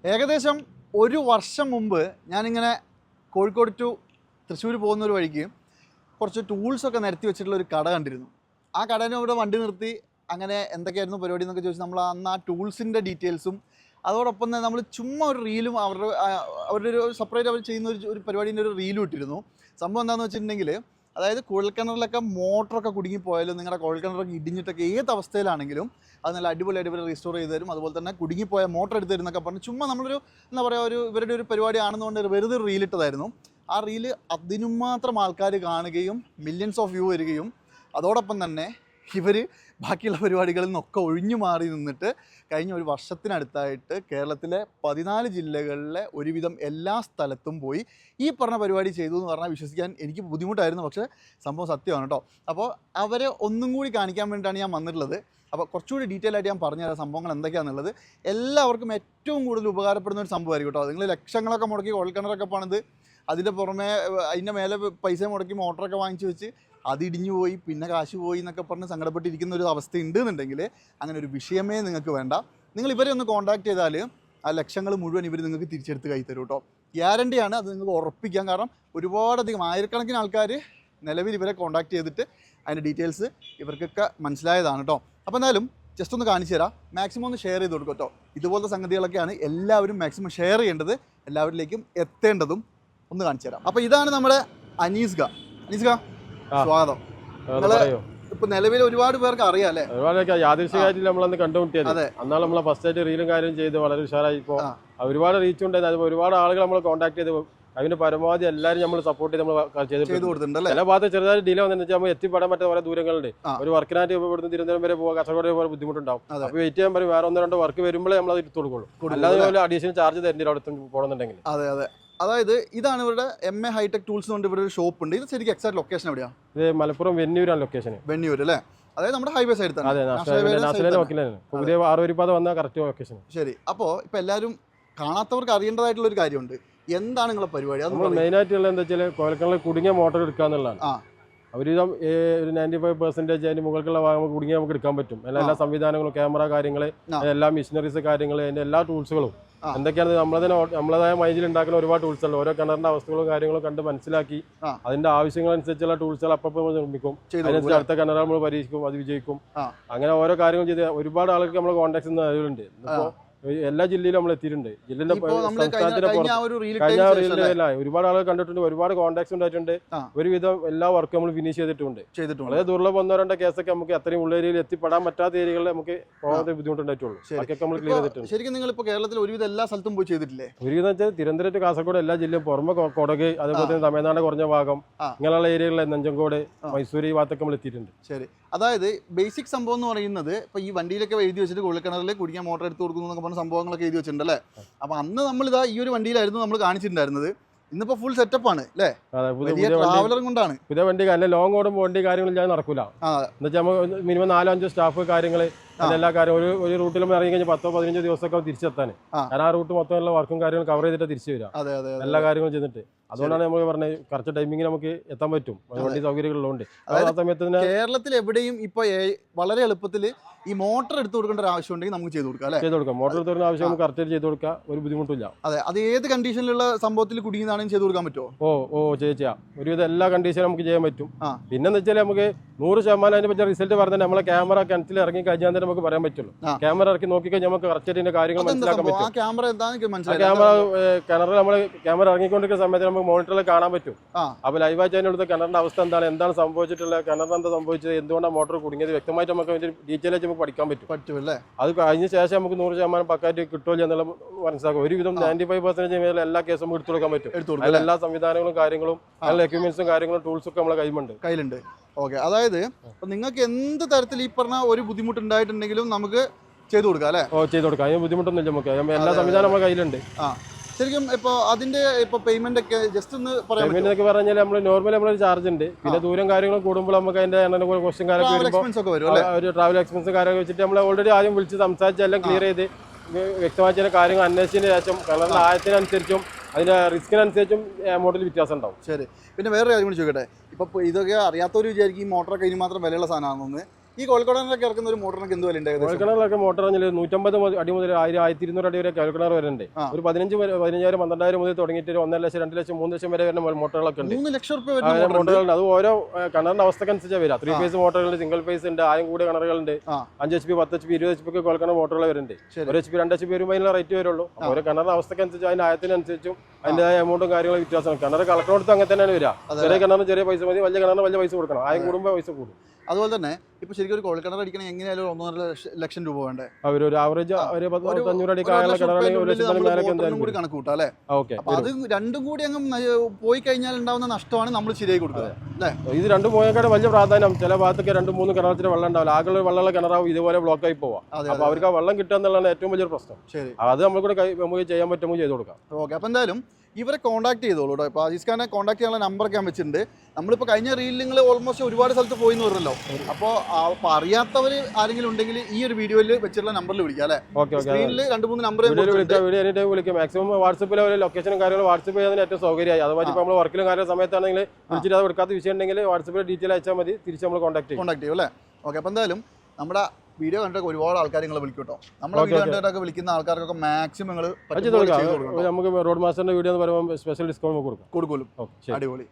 ഏകദേശം ഒരു വർഷം മുമ്പ് ഞാനിങ്ങനെ കോഴിക്കോട് ടു തൃശ്ശൂർ പോകുന്ന ഒരു വഴിക്ക് കുറച്ച് ടൂൾസൊക്കെ നിരത്തി വെച്ചിട്ടുള്ള ഒരു കട കണ്ടിരുന്നു. ആ കടേനെ ഇവിടെ വണ്ടി നിർത്തി അങ്ങനെ എന്തൊക്കെയായിരുന്നു പരിപാടി എന്നൊക്കെ ചോദിച്ചാൽ നമ്മൾ അന്ന് ആ ടൂൾസിൻ്റെ ഡീറ്റെയിൽസും അതോടൊപ്പം തന്നെ നമ്മൾ ചുമ്മാ ഒരു റീലും അവരുടെ ഒരു സെപ്പറേറ്റ് അവർ ചെയ്യുന്ന ഒരു പരിപാടീൻ്റെ ഒരു റീലും ഇട്ടിരുന്നു. സംഭവം എന്താണെന്ന് വെച്ചിട്ടുണ്ടെങ്കിൽ, അതായത് കുഴൽക്കിണറിലൊക്കെ മോട്ടറൊക്കെ കുടുങ്ങിപ്പോയാലും നിങ്ങളുടെ കുഴൽക്കിണറൊക്കെ ഇടിഞ്ഞിട്ടൊക്കെ ഏത് അവസ്ഥയിലാണെങ്കിലും അത് നല്ല അടിപൊളി റീസ്റ്റോർ ചെയ്ത് തരും. അതുപോലെ തന്നെ കുടുങ്ങിപ്പോയ മോട്ടർ എടുത്ത് തരുന്നൊക്കെ പറഞ്ഞ് ചുമ്മാ നമ്മളൊരു എന്താ പറയുക ഇവരുടെ ഒരു പരിപാടി ആണെന്നുകൊണ്ട് വെറുതെ റീലിട്ടതായിരുന്നു. ആ റീല് അതിനും മാത്രം ആൾക്കാർ കാണുകയും മില്യൺസ് ഓഫ് വ്യൂ വരികയും അതോടൊപ്പം തന്നെ ഇവർ ബാക്കിയുള്ള പരിപാടികളിൽ നിന്നൊക്കെ ഒഴിഞ്ഞു മാറി നിന്നിട്ട് കഴിഞ്ഞ ഒരു വർഷത്തിനടുത്തായിട്ട് കേരളത്തിലെ 14 ജില്ലകളിലെ ഒരുവിധം എല്ലാ സ്ഥലത്തും പോയി ഈ പറഞ്ഞ പരിപാടി ചെയ്തു എന്ന് പറഞ്ഞാൽ വിശ്വസിക്കാൻ എനിക്ക് ബുദ്ധിമുട്ടായിരുന്നു. പക്ഷേ സംഭവം സത്യമാണ് കേട്ടോ. അപ്പോൾ അവരെ ഒന്നും കൂടി കാണിക്കാൻ വേണ്ടിയിട്ടാണ് ഞാൻ വന്നിട്ടുള്ളത്. അപ്പോൾ കുറച്ചുകൂടി ഡീറ്റെയിൽ ആയിട്ട് ഞാൻ പറഞ്ഞുതരാം സംഭവങ്ങൾ എന്തൊക്കെയാണെന്നുള്ളത്. എല്ലാവർക്കും ഏറ്റവും കൂടുതൽ ഉപകാരപ്പെടുന്ന ഒരു സംഭവമായിരിക്കും കേട്ടോ. നിങ്ങൾ ലക്ഷങ്ങളൊക്കെ മുടക്കി കുഴൽക്കിണറൊക്കെ പണിത് അതിൻ്റെ പുറമെ അതിൻ്റെ മേലെ പൈസ മുടക്കി മോട്ടറൊക്കെ വാങ്ങിച്ച് വെച്ച് അതിടിഞ്ഞു പോയി പിന്നെ കാശ് പോയി എന്നൊക്കെ പറഞ്ഞ് സങ്കടപ്പെട്ടിരിക്കുന്ന ഒരു അവസ്ഥ ഉണ്ടെന്നുണ്ടെങ്കിൽ അങ്ങനെ ഒരു വിഷയമേ നിങ്ങൾക്ക് വേണ്ട. നിങ്ങൾ ഇവരെ ഒന്ന് കോൺടാക്ട് ചെയ്താൽ ആ ലക്ഷങ്ങൾ മുഴുവൻ ഇവർ നിങ്ങൾക്ക് തിരിച്ചെടുത്ത് കൈ തരും കേട്ടോ. ഗ്യാരണ്ടിയാണ്, അത് നിങ്ങൾക്ക് ഉറപ്പിക്കാം. കാരണം ഒരുപാടധികം ആയിരക്കണക്കിന് ആൾക്കാർ നിലവിൽ ഇവരെ കോൺടാക്ട് ചെയ്തിട്ട് അതിൻ്റെ ഡീറ്റെയിൽസ് ഇവർക്കൊക്കെ മനസ്സിലായതാണ് കേട്ടോ. അപ്പോൾ എന്തായാലും ജസ്റ്റ് ഒന്ന് കാണിച്ചു തരാം. മാക്സിമം ഒന്ന് ഷെയർ ചെയ്ത് കൊടുക്കും കേട്ടോ. ഇതുപോലത്തെ സംഗതികളൊക്കെയാണ് എല്ലാവരും മാക്സിമം ഷെയർ ചെയ്യേണ്ടത്, എല്ലാവരിലേക്കും എത്തേണ്ടതും. ഒന്ന് കാണിച്ചു തരാം. അപ്പോൾ ഇതാണ് നമ്മുടെ അനീസ്ക. സ്വാഗതം. ഇപ്പൊ നിലവിൽ ഒരുപാട് പേർക്ക് അറിയാം അല്ലേ? ഒരുപാട് യാദൃശ്ചികമായിട്ട് നമ്മളന്ന് കണ്ടുമുട്ടിയത്. അന്നാണ് നമ്മളെ ഫസ്റ്റ് ആയിട്ട് റീലും കാര്യം ചെയ്ത് വളരെ ഉഷാറായി. ഇപ്പോൾ ഒരുപാട് റീച്ച് ഉണ്ടായിരുന്നു. അതുപോലെ ഒരുപാട് ആളുകൾ നമ്മൾ കോൺടാക്ട് ചെയ്ത് അതിന് പരമാവധി എല്ലാവരും നമ്മൾ സപ്പോർട്ട് ചെയ്ത് നമ്മൾ ചെയ്ത് കൊടുത്തിട്ടുണ്ട്. ചില ഭാഗത്ത് ചെറുതായിട്ട് ഡിലേ വന്നു വെച്ചാൽ നമ്മൾ എത്തിപ്പെടാൻ പറ്റാത്ത കുറെ ദൂരങ്ങളുണ്ട്. ഒരു വർക്കിനായിട്ട് ഇവിടുന്ന് തിരുവനന്തപുരം വരെ പോകാൻ കാസർഗോഡ് പോലെ ബുദ്ധിമുട്ടുണ്ടാവും. അപ്പോൾ വെയിറ്റ് ചെയ്യാൻ പറയും. വേറെ 1-2 വർക്ക് വരുമ്പോഴേ നമ്മൾ അത് എടുത്തു കൊടുക്കുള്ളൂ. അല്ലാതെ അഡീഷണൽ ചാർജ് തരുന്നില്ല അവിടെ പോകണമെന്നുണ്ടെങ്കിൽ. അതെ. അതായത് ഇതാണ് ഇവരുടെ MA ഹൈടെക് ടൂൾസ് കൊണ്ട് ഇവിടെ ഒരു ഷോപ്പ് ഉണ്ട്. ഇത് ശരിക്കും എക്സാക്ട് ലൊക്കേഷൻ എവിടെയാണ്? ഇത് മലപ്പുറം വെന്നൂരാണ് ലൊക്കേഷൻ. വെന്നൂർ അല്ലേ? അതായത് നമ്മുടെ ഹൈവേ സൈഡിൽ തന്നെ. അതെ, പുതിയ 6 വരിപ്പാത വന്ന കറക്റ്റ് ലൊക്കേഷൻ. ശരി. അപ്പോൾ ഇപ്പൊ എല്ലാവരും കാണാത്തവർക്ക് അറിയേണ്ടതായിട്ടുള്ള ഒരു കാര്യമുണ്ട്. എന്താണ് നിങ്ങളുടെ പരിപാടി? നമ്മൾ മെയിൻ ആയിട്ടുള്ള എന്താ വെച്ചാൽ കുഴൽക്കിണറിൽ കുടുങ്ങിയ മോട്ടർ എടുക്കുക എന്നുള്ളതാണ്. ഒരുവിധം ഒരു 95% അതിന് മുകൾക്കുള്ള ഭാഗം കുടുങ്ങി നമുക്ക് എടുക്കാൻ പറ്റും. എല്ലാ സംവിധാനങ്ങളും, ക്യാമറ കാര്യങ്ങൾ, എല്ലാ മെഷീനറീസ് കാര്യങ്ങൾ, അതിന്റെ എല്ലാ ടൂൾസുകളും എന്തൊക്കെയാണ് നമ്മളതായ മൈൻഡിൽ ഉണ്ടാക്കുന്ന ഒരുപാട് ടൂൾസ് ഉണ്ട്. ഓരോ കിണറിന്റെ അവസ്ഥകളും കാര്യങ്ങളും കണ്ട് മനസ്സിലാക്കി അതിന്റെ ആവശ്യങ്ങളനുസരിച്ചുള്ള ടൂൾസുകൾ അപ്പം നിർമ്മിക്കും. അതിനനുസരിച്ച് അടുത്ത കിണറുകൾ നമ്മൾ പരീക്ഷിക്കും, അത് വിജയിക്കും. അങ്ങനെ ഓരോ കാര്യങ്ങൾ ചെയ്ത് ഒരുപാട് ആൾക്ക് നമ്മൾ കോൺടാക്ട് ചെയ്യുന്നുണ്ട്. ഇപ്പോ എല്ലാ ജില്ലയിലും നമ്മൾ എത്തിയിട്ടുണ്ട്. ജില്ലയുടെ സംസ്ഥാനത്തിന്റെ കഴിഞ്ഞ റീലിൽ ഒരുപാട് ആളുകൾ കണ്ടിട്ടുണ്ട്, ഒരുപാട് കോൺടാക്ട്സ് ഉണ്ടായിട്ടുണ്ട്. ഒരുവിധം എല്ലാ വർക്കും നമ്മൾ ഫിനിഷ് ചെയ്തിട്ടുണ്ട്. വളരെ ദുർലഭം 1-2 കേസൊക്കെ നമുക്ക് അത്രയും ഉള്ളേരിയയിൽ എത്തിപ്പെടാൻ പറ്റാത്ത ഏരിയകളിൽ നമുക്ക് പോകാൻ ബുദ്ധിമുട്ടുണ്ടായിട്ടുള്ളൂ. ബാക്കിയൊക്കെ നമ്മൾ ക്ലിയർ ചെയ്തിട്ടുണ്ട്. ശരിക്കും നിങ്ങൾ ഇപ്പോൾ കേരളത്തിൽ ഒരുവിധം എല്ലാ സ്ഥലത്തും പോയി ചെയ്തിട്ടില്ലേ? ഒരുവിധം വെച്ചാൽ തിരുവനന്തപുരം, കാസർഗോഡ് എല്ലാ ജില്ലയും, പുറമെ കൊടക്, അതേപോലെ തന്നെ തമിഴ്നാട് കുറഞ്ഞ ഭാഗം, ഇങ്ങനെയുള്ള ഏരിയകളിൽ നഞ്ചങ്കോട്, മൈസൂർ ഈ ഭാഗത്തൊക്കെ നമ്മൾ എത്തിയിട്ടുണ്ട്. ശരി. അതായത് ബേസിക് സംഭവം എന്ന് പറയുന്നത് ഇപ്പോൾ ഈ വണ്ടിയിലൊക്കെ എഴുതി വെച്ചിട്ട് കുഴൽക്കിണറിൽ കുടിക്കാൻ മോട്ടർ എടുത്ത് കൊടുക്കുന്നു സംഭവങ്ങളൊക്കെ എഴുതി വെച്ചിട്ടുണ്ടല്ലേ? അപ്പൊ അന്ന് നമ്മളിതാ ഈ ഒരു വണ്ടിയിലായിരുന്നു നമ്മൾ കാണിച്ചിട്ടുണ്ടായിരുന്നത്. ഇന്നിപ്പോ ഫുൾ സെറ്റപ്പ് ആണ് അല്ലേ? ട്രാവലറും കൊണ്ടാണ്. പുതിയ വണ്ടി ലോങ് ഓടുമ്പോൾ വണ്ടി കാര്യങ്ങൾ ഞാൻ നടക്കൂല. എന്നുവെച്ചാൽ നമുക്ക് മിനിമം 4-5 സ്റ്റാഫ് കാര്യങ്ങൾ എല്ലാ കാര്യം ഒരു റൂട്ടിൽ ഇറങ്ങി കഴിഞ്ഞാൽ 10-15 ദിവസമൊക്കെ തിരിച്ചെത്താൻ. കാരണം ആ റൂട്ട് മൊത്തം വർക്കും കാര്യങ്ങളും കവർ ചെയ്തിട്ട് തിരിച്ചു വരാം. എല്ലാ കാര്യങ്ങളും ചെയ്തിട്ട് അതുകൊണ്ടാണ് നമ്മൾ പറഞ്ഞത് കറക്റ്റ് ടൈമിങ്ങിൽ നമുക്ക് എത്താൻ പറ്റും. വണ്ടി സൗകര്യങ്ങളുള്ളതുകൊണ്ട് ആ സമയത്ത് കേരളത്തിൽ എവിടെയും ഇപ്പൊ വളരെ എളുപ്പത്തിൽ ഈ മോട്ടർ എടുത്തു കൊടുക്കേണ്ട ഒരു ആവശ്യം ഉണ്ടെങ്കിൽ നമുക്ക് ചെയ്ത് കൊടുക്കാം. ചെയ്ത് കൊടുക്കാം. മോട്ടർ എടുത്ത് കൊടുക്കുന്ന ആവശ്യം നമുക്ക് കറക്റ്റ് ചെയ്ത് കൊടുക്കാം. ഒരു ബുദ്ധിമുട്ടില്ല. അതെ. അത് ഏത് കണ്ടീഷനിലുള്ള സംഭവത്തിൽ കുടുങ്ങിയതാണെങ്കിലും ചെയ്ത് കൊടുക്കാൻ പറ്റുമോ? ചെയ്യാം. ഒരുവിധം എല്ലാ കണ്ടീഷനും നമുക്ക് ചെയ്യാൻ പറ്റും. പിന്നെന്ന് വെച്ചാൽ നമുക്ക് 100% അതിനെ പറ്റിയ റിസൾട്ട് പറഞ്ഞാൽ നമ്മളെ ക്യാമറ കിണറ്റിൽ ഇറങ്ങി കഴിഞ്ഞാൽ തന്നെ നമുക്ക് പറയാൻ പറ്റുള്ളൂ. ക്യാമറ ഇറക്കി നോക്കിക്കഴിഞ്ഞാൽ നമുക്ക് കറക്റ്റ് കാര്യങ്ങൾ മനസ്സിലാക്കാൻ പറ്റും. ക്യാമറ കിണറിൽ നമ്മൾ ക്യാമറ ഇറങ്ങിക്കൊണ്ടിരിക്കുന്ന സമയത്ത് നമുക്ക് മോണിറ്ററിൽ കാണാൻ പറ്റും. അപ്പൊ ലൈവായിട്ട് അതിനടുത്ത് കിണറിന്റെ അവസ്ഥ എന്താണ് സംഭവിച്ചിട്ടുള്ളത്, കിണറിന് എന്താ സംഭവിച്ചത്, എന്തുകൊണ്ടാണ് മോട്ടോർ കുടുങ്ങിയത് വ്യക്തമായിട്ട് നമുക്ക് ഡീറ്റെയിൽ ആയിട്ട് നമുക്ക് പഠിക്കാൻ പറ്റും. അത് കഴിഞ്ഞ ശേഷം നമുക്ക് 100% പക്കായിട്ട് കിട്ടുമല്ലോ എന്നുള്ള മനസ്സിലാക്കും. ഒരുവിധം 95% എല്ലാ കേസും നമുക്ക് എടുത്തു കൊടുക്കാൻ പറ്റും. അതിൽ എല്ലാ സംവിധാനങ്ങളും കാര്യങ്ങളും അതിലുള്ള എക്യുപ്മെന്റ്സും കാര്യങ്ങളും ടൂൾസും ഒക്കെ നമ്മളെ കയ്യിലുണ്ട്. ഓക്കെ. അതായത് നിങ്ങൾക്ക് എന്ത് തരത്തിൽ ഈ പറഞ്ഞ ഒരു ബുദ്ധിമുട്ട് ഉണ്ടായിട്ടുണ്ടെങ്കിലും നമുക്ക് ചെയ്തു കൊടുക്കാം അല്ലേ? ചെയ്തു കൊടുക്കാം. അതിന് ബുദ്ധിമുട്ടൊന്നുമില്ല. നമുക്ക് എല്ലാ സംവിധാനം നമ്മുടെ കയ്യിലുണ്ട്. ശരിക്കും ഇപ്പോൾ അതിന്റെ പേയ്മെന്റ് ഒക്കെ ജസ്റ്റ് ഒന്ന് പറയാം. പേയ്മെന്റ് ഒക്കെ പറഞ്ഞാൽ നമ്മൾ നോർമലി നമ്മളൊരു ചാർജ് ഉണ്ട്. പിന്നെ ദൂരം കാര്യങ്ങളും കൂടുമ്പോൾ നമുക്ക് അതിന്റെ ക്വസ്റ്റ്യൻ കാര്യങ്ങൾ ഒരു ട്രാവൽ എക്സ്പെൻസ് കാര്യങ്ങൾ വെച്ചിട്ട് നമ്മൾ ഓൾറെഡി ആദ്യം വിളിച്ച് സംസാരിച്ച് എല്ലാം ക്ലിയർ ചെയ്ത് വ്യക്തമായ ചില കാര്യങ്ങൾ അന്വേഷിച്ചതിന് ശേഷം കിണറിന്റെ ആയത്തിനനുസരിച്ചും അതിന്റെ റിസ്കിനനുസരിച്ചും എമൗണ്ടിൽ വ്യത്യാസം ഉണ്ടാവും. ശരി. പിന്നെ വേറെ കാര്യം കൂടി ചോദിക്കട്ടെ. ഇപ്പൊ ഇതൊക്കെ അറിയാത്തവർ വിചാരിക്കും ഈ മോട്ടറൊക്കെ ഇനി മാത്രം വിലയുള്ള സാധനമാണെന്ന്. ഈ കോഴിക്കോടനൊക്കെ ഇറക്കുന്ന ഒരു മോട്ടറിനൊക്കെ എന്ത് വില ഉണ്ട്? കോഴിക്കിണറിലൊക്കെ മോട്ടർ 150 അടി മുതൽ 1000, 1200 അടി വരെ കോഴിക്കിണർ വരുന്നുണ്ട്. ഒരു 15,000, 12,000 മുതൽ തുടങ്ങിയിട്ട് 1.5 ലക്ഷം, 2 ലക്ഷം, 3 ലക്ഷം വരെ വരുന്ന മോട്ടറുകളൊക്കെ ഉണ്ട്. 3 ലക്ഷം രൂപ മോട്ടറുകളുണ്ട്. അത് ഓരോ കിണറിന്റെ അവസ്ഥക്കനുസരിച്ചാണ് വരിക. 3 ഫേസ് മോട്ടറുകളുണ്ട്, സിംഗിൾ ഫേസ് ഉണ്ട്, ആയം കൂടിയ കിണറുകളുണ്ട്. 5 HP, 10 HP, 20 HP ഒക്കെ കോഴിക്കിണർ മോട്ടറുകൾ വരുന്നുണ്ട്. 1 HP, 2 HP വരുമ്പോൾ അതിനുള്ള റേറ്റ് വരുള്ളൂ. ഓരോ കിണറിന്റെ അവസ്ഥക്കനുസരിച്ച് അതിന്റെ ആയത്തിനനുസരിച്ചും അതിന്റേതായ എമൗണ്ടും കാര്യങ്ങളും വ്യത്യാസമാണ്. കിണർ കളക്ടറോടത്ത് അങ്ങനെ തന്നെയാണ് വരിക. ചെറിയ കിണറിന് ചെറിയ പൈസ മതി, വലിയ കിണറിന് വലിയ പൈസ കൊടുക്കണം. ആയം കൂടുമ്പോൾ പൈസ കൂടും. അതുപോലെ തന്നെ ഇപ്പൊ ശരിക്കും ഒരു കോഴിക്കിണർ അടിക്കണമെങ്കിൽ എങ്ങനെയായാലും 1.5 ലക്ഷം രൂപ വേണ്ടേ? ഒരു ആവറേജ് ഒരു 500 അടി കായുള്ള കിണറാണെങ്കിൽ 1 ലക്ഷത്തിന് മേലൊക്കെ എന്തായാലും കൂടി കണക്ക് കൂട്ടാം അല്ലേ? ഓക്കെ. അപ്പൊ അത് രണ്ടും കൂടി അങ്ങ് പോയി കഴിഞ്ഞാൽ ഉണ്ടാവുന്ന നഷ്ടമാണ് നമ്മൾ ശരിയായി കൊടുക്കുന്നത് അല്ലേ? ഇത് രണ്ടും പോയേക്കാട് വലിയ പ്രാധാന്യം. ചില ഭാഗത്തൊക്കെ 2-3 കിണറത്തിന് വെള്ളം ഉണ്ടാവില്ല. ആകെ വെള്ളമുള്ള കിണറാവും ഇതുപോലെ ബ്ലോക്ക് ആയി പോവാം. അപ്പൊ അവർക്ക് ആ വെള്ളം കിട്ടുക എന്നുള്ളതാണ് ഏറ്റവും വലിയൊരു പ്രശ്നം. ശരി, അത് നമുക്ക് ചെയ്യാൻ പറ്റുമ്പോൾ ചെയ്ത് കൊടുക്കാം. ഓക്കെ. അപ്പൊ എന്തായാലും ഇവരെ കോൺടാക്ട് ചെയ്തോളൂ കേട്ടോ. ഇപ്പോൾ അസീസ് ഖാനെ കോൺടാക്ട് ചെയ്യാനുള്ള നമ്പറൊക്കെ ഞാൻ വെച്ചിട്ടുണ്ട്. നമ്മളിപ്പോൾ കഴിഞ്ഞ റീലിൽ നിങ്ങൾ ഓൾമോസ്റ്റ് ഒരുപാട് സ്ഥലത്ത് പോയി എന്ന് പറഞ്ഞല്ലോ. അപ്പോൾ അറിയാത്തവർ ആരെങ്കിലും ഉണ്ടെങ്കിൽ ഈ ഒരു വീഡിയോയിൽ വെച്ചിട്ടുള്ള നമ്പറിൽ വിളിക്കാം അല്ലേ? സ്ക്രീനിൽ 2-3 നമ്പർ വിളിക്കാം. മാക്സിമം വാട്സപ്പിൽ ലൊക്കേഷനും കാര്യങ്ങളും വാട്സപ്പ് ചെയ്യാൻ ഏറ്റവും സൗകര്യമായി. അതുമാതിരി ഇപ്പോൾ നമ്മൾ വർക്കിലും കാര്യ സമയത്താണെങ്കിൽ വിളിച്ചിട്ട് അത് കൊടുക്കാത്ത വിഷയം ഉണ്ടെങ്കിൽ വാട്സപ്പിൽ ഡീറ്റെയിൽ അയച്ചാൽ മതി. തിരിച്ച് നമ്മൾ കോൺടാക്ട് ചെയ്യും അല്ലേ? ഓക്കെ. അപ്പോൾ എന്തായാലും നമ്മുടെ വീഡിയോ കണ്ടിട്ട് ഒരുപാട് ആൾക്കാർ നിങ്ങൾ വിളിക്കും കേട്ടോ. നമ്മുടെ വീഡിയോ കണ്ടിട്ടൊക്കെ വിളിക്കുന്ന ആൾക്കാർക്കൊക്കെ മാക്സിമം നിങ്ങൾ നമുക്ക് റോഡ് മാസ്റ്ററിന്റെ വീഡിയോ എന്ന് പറയുമ്പോൾ സ്പെഷ്യൽ ഡിസ്കൗണ്ട് കൊടുക്കും. അടിപൊളി.